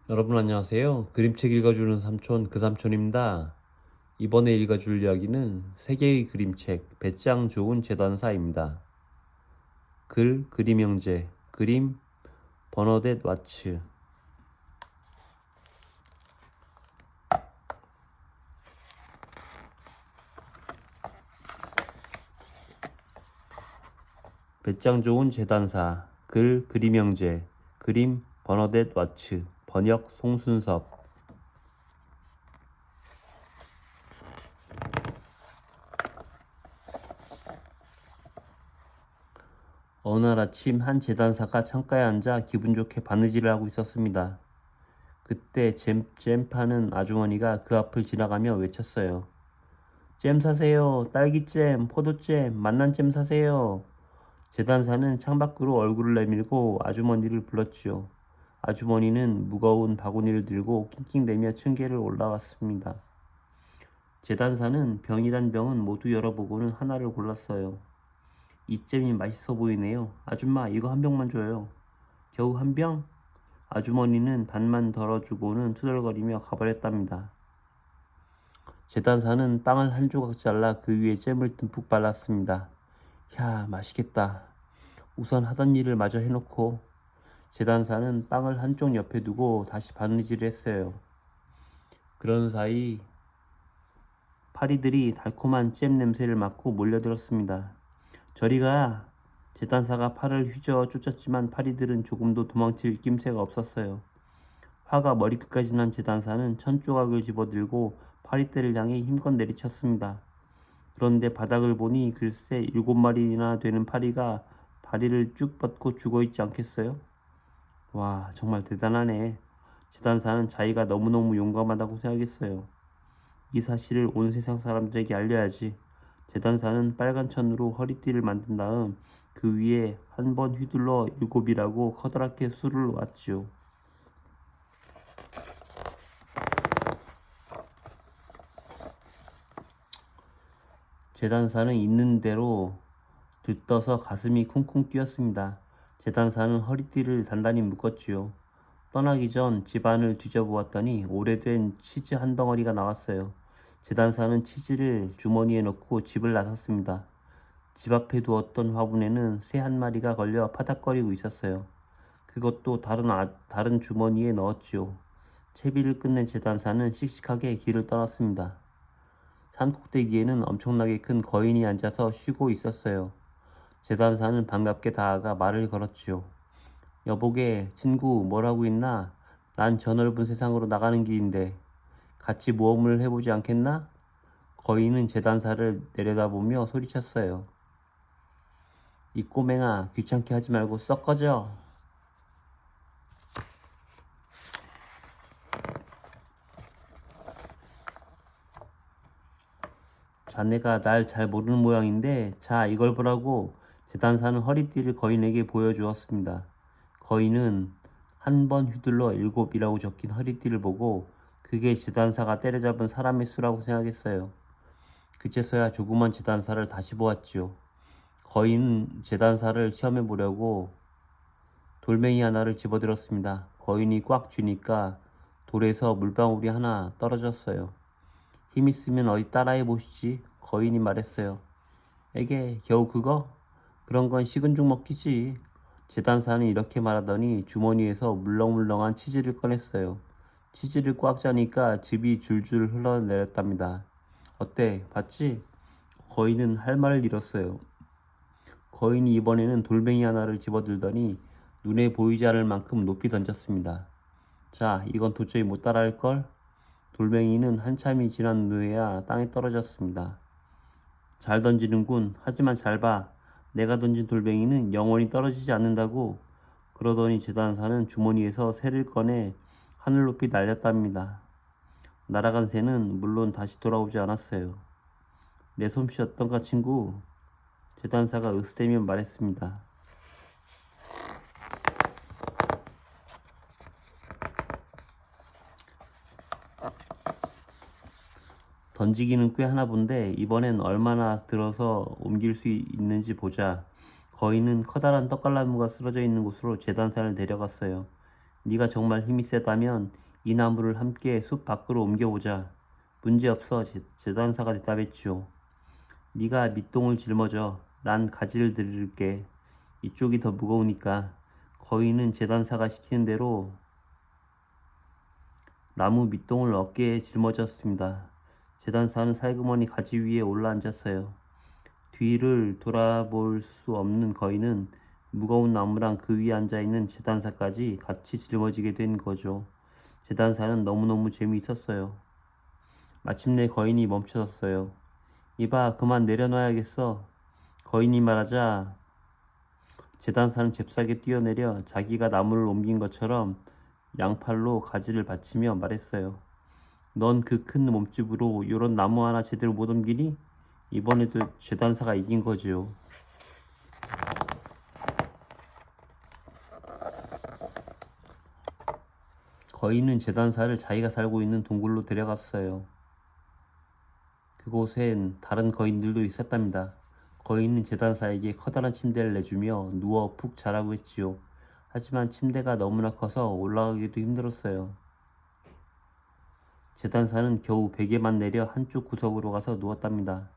여러분 안녕하세요. 그림책 읽어주는 삼촌 그 삼촌입니다. 이번에 읽어줄 이야기는 세계의 그림책 배짱 좋은 재단사입니다. 글 그림 형제 그림 버너댓 와츠. 배짱 좋은 재단사 글 그림 형제 그림 버너댓 와츠 번역 송순섭. 어느 날 아침 한 재단사가 창가에 앉아 기분 좋게 바느질을 하고 있었습니다. 그때 잼 파는 아주머니가 그 앞을 지나가며 외쳤어요. 잼 사세요. 딸기잼, 포도잼, 맛난잼 사세요. 재단사는 창밖으로 얼굴을 내밀고 아주머니를 불렀지요. 아주머니는 무거운 바구니를 들고 낑낑대며 층계를 올라왔습니다. 재단사는 병이란 병은 모두 열어보고는 하나를 골랐어요. 이 잼이 맛있어 보이네요. 아줌마, 이거 한 병만 줘요. 겨우 한 병? 아주머니는 반만 덜어주고는 투덜거리며 가버렸답니다. 재단사는 빵을 한 조각 잘라 그 위에 잼을 듬뿍 발랐습니다. 야, 맛있겠다. 우선 하던 일을 마저 해놓고 재단사는 빵을 한쪽 옆에 두고 다시 바느질을 했어요. 그런 사이 파리들이 달콤한 잼 냄새를 맡고 몰려들었습니다. 저리가. 재단사가 팔을 휘저어 쫓았지만 파리들은 조금도 도망칠 낌새가 없었어요. 화가 머리끝까지 난 재단사는 천조각을 집어들고 파리떼를 향해 힘껏 내리쳤습니다. 그런데 바닥을 보니 글쎄 7마리나 되는 파리가 다리를 쭉 뻗고 죽어있지 않겠어요? 와, 정말 대단하네. 재단사는 자기가 너무너무 용감하다고 생각했어요. 이 사실을 온 세상 사람들에게 알려야지. 재단사는 빨간 천으로 허리띠를 만든 다음 그 위에 한 번 휘둘러 7이라고 커다랗게 수를 놨지요. 재단사는 있는 대로 들떠서 가슴이 쿵쿵 뛰었습니다. 재단사는 허리띠를 단단히 묶었지요. 떠나기 전 집안을 뒤져보았더니 오래된 치즈 한 덩어리가 나왔어요. 재단사는 치즈를 주머니에 넣고 집을 나섰습니다. 집 앞에 두었던 화분에는 새 한 마리가 걸려 파닥거리고 있었어요. 그것도 다른 주머니에 넣었지요. 채비를 끝낸 재단사는 씩씩하게 길을 떠났습니다. 산 꼭대기에는 엄청나게 큰 거인이 앉아서 쉬고 있었어요. 재단사는 반갑게 다가가 말을 걸었지요. 여보게, 친구, 뭐라고 있나? 난 저 넓은 세상으로 나가는 길인데 같이 모험을 해보지 않겠나? 거인은 재단사를 내려다보며 소리쳤어요. 이 꼬맹아, 귀찮게 하지 말고 썩 꺼져. 자네가 날 잘 모르는 모양인데 자, 이걸 보라고. 재단사는 허리띠를 거인에게 보여주었습니다. 거인은 한 번 휘둘러 7이라고 적힌 허리띠를 보고 그게 재단사가 때려잡은 사람의 수라고 생각했어요. 그제서야 조그만 재단사를 다시 보았지요. 거인은 재단사를 시험해 보려고 돌멩이 하나를 집어들었습니다. 거인이 꽉 쥐니까 돌에서 물방울이 하나 떨어졌어요. 힘 있으면 어디 따라해 보시지. 거인이 말했어요. 에게, 겨우 그거? 그런 건 식은 죽 먹기지. 재단사는 이렇게 말하더니 주머니에서 물렁물렁한 치즈를 꺼냈어요. 치즈를 꽉 짜니까 즙이 줄줄 흘러내렸답니다. 어때? 봤지? 거인은 할 말을 잃었어요. 거인이 이번에는 돌멩이 하나를 집어들더니 눈에 보이지 않을 만큼 높이 던졌습니다. 자, 이건 도저히 못 따라할걸? 돌멩이는 한참이 지난 후에야 땅에 떨어졌습니다. 잘 던지는군. 하지만 잘 봐. 내가 던진 돌멩이는 영원히 떨어지지 않는다고. 그러더니 재단사는 주머니에서 새를 꺼내 하늘 높이 날렸답니다. 날아간 새는 물론 다시 돌아오지 않았어요. 내 솜씨 어떤가 친구? 재단사가 으스대며 말했습니다. 던지기는 꽤 하나 본데 이번엔 얼마나 들어서 옮길 수 있는지 보자. 거인은 커다란 떡갈나무가 쓰러져 있는 곳으로 재단사를 데려갔어요. 네가 정말 힘이 세다면 이 나무를 함께 숲 밖으로 옮겨보자. 문제없어, 재단사가 대답했지요. 네가 밑동을 짊어져. 난 가지를 들을게. 이쪽이 더 무거우니까. 거인은 재단사가 시키는 대로 나무 밑동을 어깨에 짊어졌습니다. 재단사는 살그머니 가지 위에 올라앉았어요. 뒤를 돌아볼 수 없는 거인은 무거운 나무랑 그 위에 앉아있는 재단사까지 같이 짊어지게 된 거죠. 재단사는 너무너무 재미있었어요. 마침내 거인이 멈춰섰어요. 이봐, 그만 내려놔야겠어. 거인이 말하자 재단사는 잽싸게 뛰어내려 자기가 나무를 옮긴 것처럼 양팔로 가지를 받치며 말했어요. 넌 그 큰 몸집으로 요런 나무 하나 제대로 못 옮기니? 이번에도 재단사가 이긴 거지요. 거인은 재단사를 자기가 살고 있는 동굴로 데려갔어요. 그곳엔 다른 거인들도 있었답니다. 거인은 재단사에게 커다란 침대를 내주며 누워 푹 자라고 했지요. 하지만 침대가 너무나 커서 올라가기도 힘들었어요. 재단사는 겨우 베개만 내려 한쪽 구석으로 가서 누웠답니다.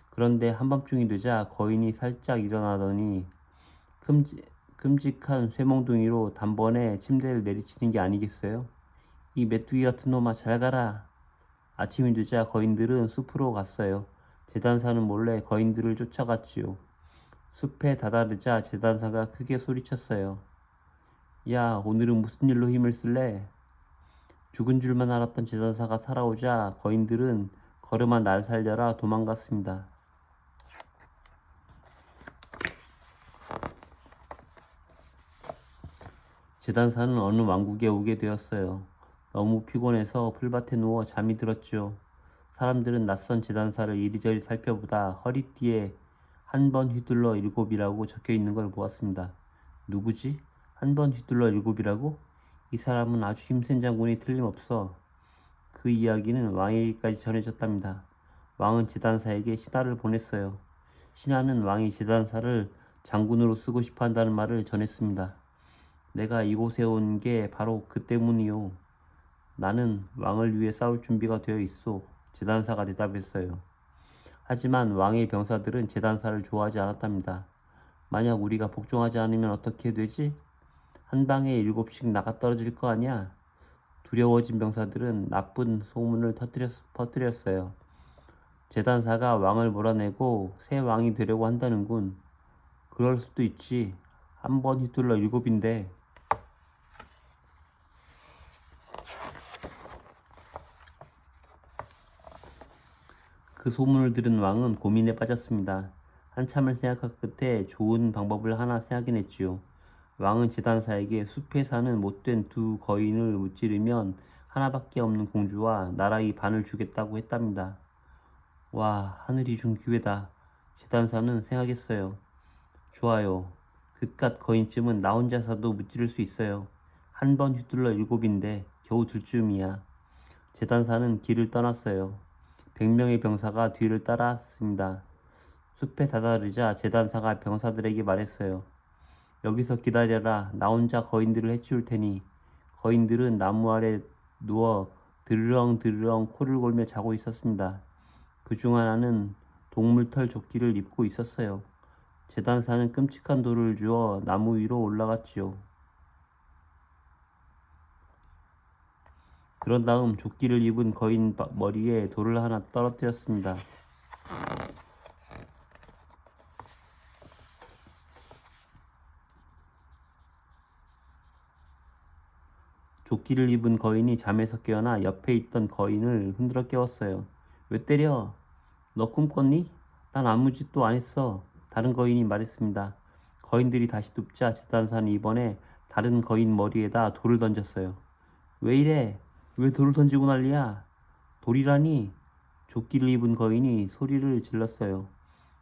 그런데 한밤중이 되자 거인이 살짝 일어나더니 큼직한 쇠몽둥이로 단번에 침대를 내리치는 게 아니겠어요? 이 메뚜기 같은 놈아, 잘 가라. 아침이 되자 거인들은 숲으로 갔어요. 재단사는 몰래 거인들을 쫓아갔지요. 숲에 다다르자 재단사가 크게 소리쳤어요. 야, 오늘은 무슨 일로 힘을 쓸래? 죽은 줄만 알았던 재단사가 살아오자 거인들은 걸음아 날 살려라 도망갔습니다. 재단사는 어느 왕국에 오게 되었어요. 너무 피곤해서 풀밭에 누워 잠이 들었죠. 사람들은 낯선 재단사를 이리저리 살펴보다 허리띠에 한 번 휘둘러 7이라고 적혀 있는 걸 보았습니다. 누구지? 한 번 휘둘러 7이라고? 이 사람은 아주 힘센 장군이 틀림없어. 그 이야기는 왕에게까지 전해졌답니다. 왕은 재단사에게 신하를 보냈어요. 신하는 왕이 재단사를 장군으로 쓰고 싶어 한다는 말을 전했습니다. 내가 이곳에 온 게 바로 그 때문이요. 나는 왕을 위해 싸울 준비가 되어 있소. 재단사가 대답했어요. 하지만 왕의 병사들은 재단사를 좋아하지 않았답니다. 만약 우리가 복종하지 않으면 어떻게 되지? 한 방에 7씩 나가 떨어질 거 아니야? 두려워진 병사들은 나쁜 소문을 퍼뜨렸어요. 재단사가 왕을 몰아내고 새 왕이 되려고 한다는군. 그럴 수도 있지. 한 번 휘둘러 7인데. 그 소문을 들은 왕은 고민에 빠졌습니다. 한참을 생각한 끝에 좋은 방법을 하나 생각해냈지요. 왕은 재단사에게 숲에 사는 못된 2 거인을 무찌르면 하나밖에 없는 공주와 나라의 반을 주겠다고 했답니다. 와, 하늘이 준 기회다. 재단사는 생각했어요. 좋아요. 그깟 거인쯤은 나 혼자서도 무찌를 수 있어요. 한 번 휘둘러 7인데 겨우 들 쯤이야. 재단사는 길을 떠났어요. 100명의 병사가 뒤를 따랐습니다. 숲에 다다르자 재단사가 병사들에게 말했어요. 여기서 기다려라. 나 혼자 거인들을 해치울 테니. 거인들은 나무 아래 누워 드르렁드르렁 코를 골며 자고 있었습니다. 그중 하나는 동물털 조끼를 입고 있었어요. 재단사는 끔찍한 돌을 주워 나무 위로 올라갔지요. 그런 다음 조끼를 입은 거인 머리에 돌을 하나 떨어뜨렸습니다. 조끼를 입은 거인이 잠에서 깨어나 옆에 있던 거인을 흔들어 깨웠어요. 왜 때려? 너 꿈꿨니? 난 아무 짓도 안 했어. 다른 거인이 말했습니다. 거인들이 다시 눕자 재단사는 이번에 다른 거인 머리에다 돌을 던졌어요. 왜 이래? 왜 돌을 던지고 난리야? 돌이라니? 조끼를 입은 거인이 소리를 질렀어요.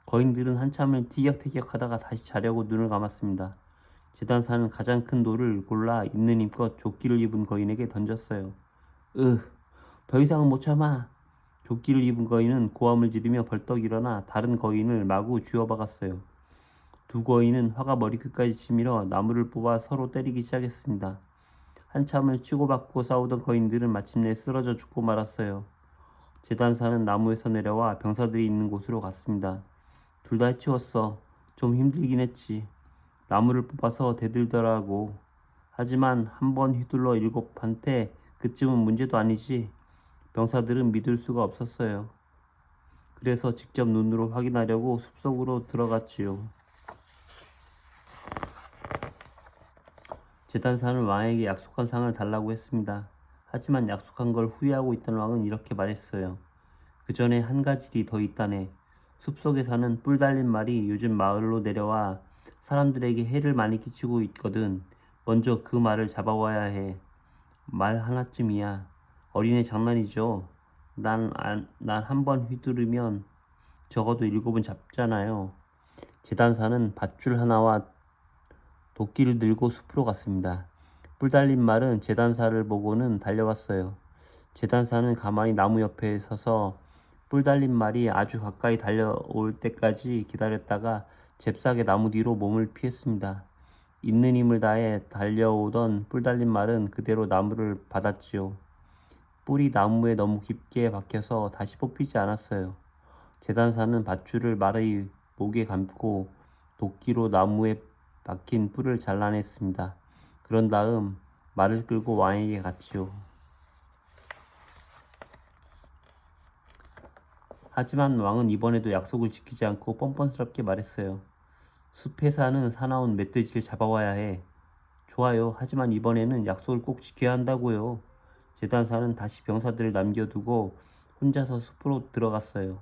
거인들은 한참을 티격태격하다가 다시 자려고 눈을 감았습니다. 재단사는 가장 큰 돌을 골라 있는 힘껏 조끼를 입은 거인에게 던졌어요. 더 이상은 못 참아. 조끼를 입은 거인은 고함을 지르며 벌떡 일어나 다른 거인을 마구 쥐어박았어요. 2 거인은 화가 머리끝까지 치밀어 나무를 뽑아 서로 때리기 시작했습니다. 한참을 치고받고 싸우던 거인들은 마침내 쓰러져 죽고 말았어요. 제단사는 나무에서 내려와 병사들이 있는 곳으로 갔습니다. 둘 다 해치웠어. 좀 힘들긴 했지. 나무를 뽑아서 대들더라고. 하지만 한 번 휘둘러 7한테 그쯤은 문제도 아니지. 병사들은 믿을 수가 없었어요. 그래서 직접 눈으로 확인하려고 숲속으로 들어갔지요. 제단사는 왕에게 약속한 상을 달라고 했습니다. 하지만 약속한 걸 후회하고 있던 왕은 이렇게 말했어요. 그 전에 한 가지 일이 더 있다네. 숲속에 사는 뿔 달린 말이 요즘 마을로 내려와 사람들에게 해를 많이 끼치고 있거든. 먼저 그 말을 잡아와야 해. 말 하나쯤이야. 어린애 장난이죠. 난 한 번 휘두르면 적어도 7은 잡잖아요. 제단사는 밧줄 하나와 도끼를 들고 숲으로 갔습니다. 뿔 달린 말은 제단사를 보고는 달려왔어요. 제단사는 가만히 나무 옆에 서서 뿔 달린 말이 아주 가까이 달려올 때까지 기다렸다가 잽싸게 나무 뒤로 몸을 피했습니다. 있는 힘을 다해 달려오던 뿔 달린 말은 그대로 나무를 받았지요. 뿔이 나무에 너무 깊게 박혀서 다시 뽑히지 않았어요. 제단사는 밧줄을 말의 목에 감고 도끼로 나무에 박힌 뿔을 잘라냈습니다. 그런 다음 말을 끌고 왕에게 갔지요. 하지만 왕은 이번에도 약속을 지키지 않고 뻔뻔스럽게 말했어요. 숲에 사는 사나운 멧돼지를 잡아와야 해. 좋아요. 하지만 이번에는 약속을 꼭 지켜야 한다고요. 제단사는 다시 병사들을 남겨두고 혼자서 숲으로 들어갔어요.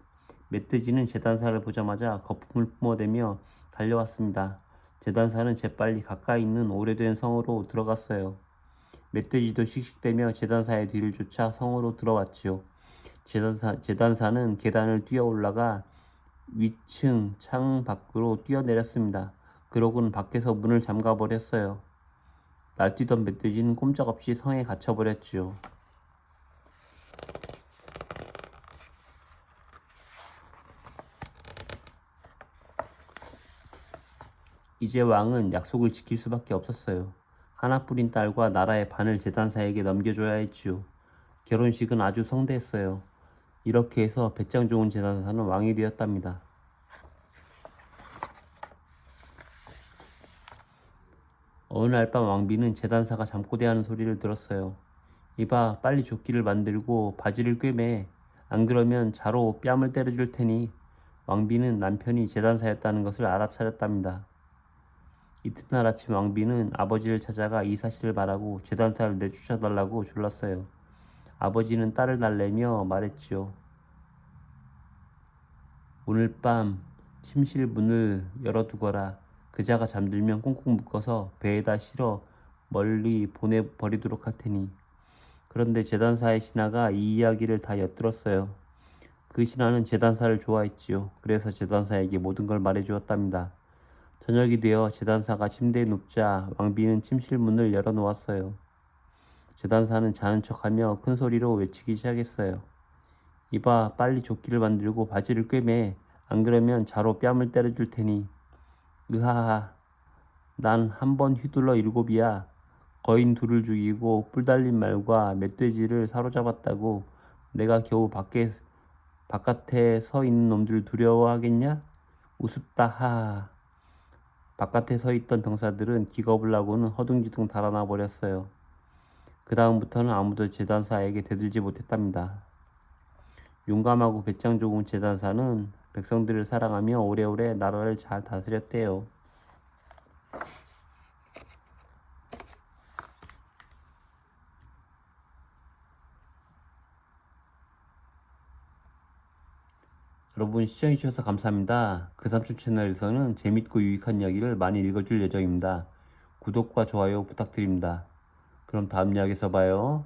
멧돼지는 제단사를 보자마자 거품을 뿜어대며 달려왔습니다. 제단사는 재빨리 가까이 있는 오래된 성으로 들어갔어요. 멧돼지도 씩씩대며 제단사의 뒤를 쫓아 성으로 들어왔지요. 제단사는 계단을 뛰어 올라가 위층 창 밖으로 뛰어내렸습니다. 그러고는 밖에서 문을 잠가버렸어요. 날뛰던 멧돼지는 꼼짝없이 성에 갇혀버렸지요. 이제 왕은 약속을 지킬 수밖에 없었어요. 하나뿐인 딸과 나라의 반을 제단사에게 넘겨줘야 했지요. 결혼식은 아주 성대했어요. 이렇게 해서 배짱 좋은 제단사는 왕이 되었답니다. 어느 날 밤 왕비는 제단사가 잠꼬대하는 소리를 들었어요. 이봐, 빨리 조끼를 만들고 바지를 꿰매. 안 그러면 자로 뺨을 때려줄 테니. 왕비는 남편이 제단사였다는 것을 알아차렸답니다. 이튿날 아침 왕비는 아버지를 찾아가 이 사실을 말하고 제단사를 내쫓아달라고 졸랐어요. 아버지는 딸을 달래며 말했지요. 오늘 밤 침실 문을 열어두거라. 그자가 잠들면 꽁꽁 묶어서 배에다 실어 멀리 보내버리도록 할 테니. 그런데 제단사의 신하가 이 이야기를 다 엿들었어요. 그 신하는 제단사를 좋아했지요. 그래서 제단사에게 모든 걸 말해주었답니다. 저녁이 되어 제단사가 침대에 눕자 왕비는 침실 문을 열어놓았어요. 제단사는 자는 척하며 큰 소리로 외치기 시작했어요. 이봐, 빨리 조끼를 만들고 바지를 꿰매. 안 그러면 자로 뺨을 때려줄 테니. 으하하, 난 한 번 휘둘러 7이야. 거인 2을 죽이고 뿔 달린 말과 멧돼지를 사로잡았다고 내가 겨우 바깥에 서 있는 놈들 두려워하겠냐? 우습다 하하. 바깥에 서 있던 병사들은 기겁을 하고는 허둥지둥 달아나 버렸어요. 그 다음부터는 아무도 제단사에게 대들지 못했답니다. 용감하고 배짱 좋은 제단사는 백성들을 사랑하며 오래오래 나라를 잘 다스렸대요. 여러분 시청해주셔서 감사합니다. 그 삼촌 채널에서는 재밌고 유익한 이야기를 많이 읽어줄 예정입니다. 구독과 좋아요 부탁드립니다. 그럼 다음 이야기에서 봐요.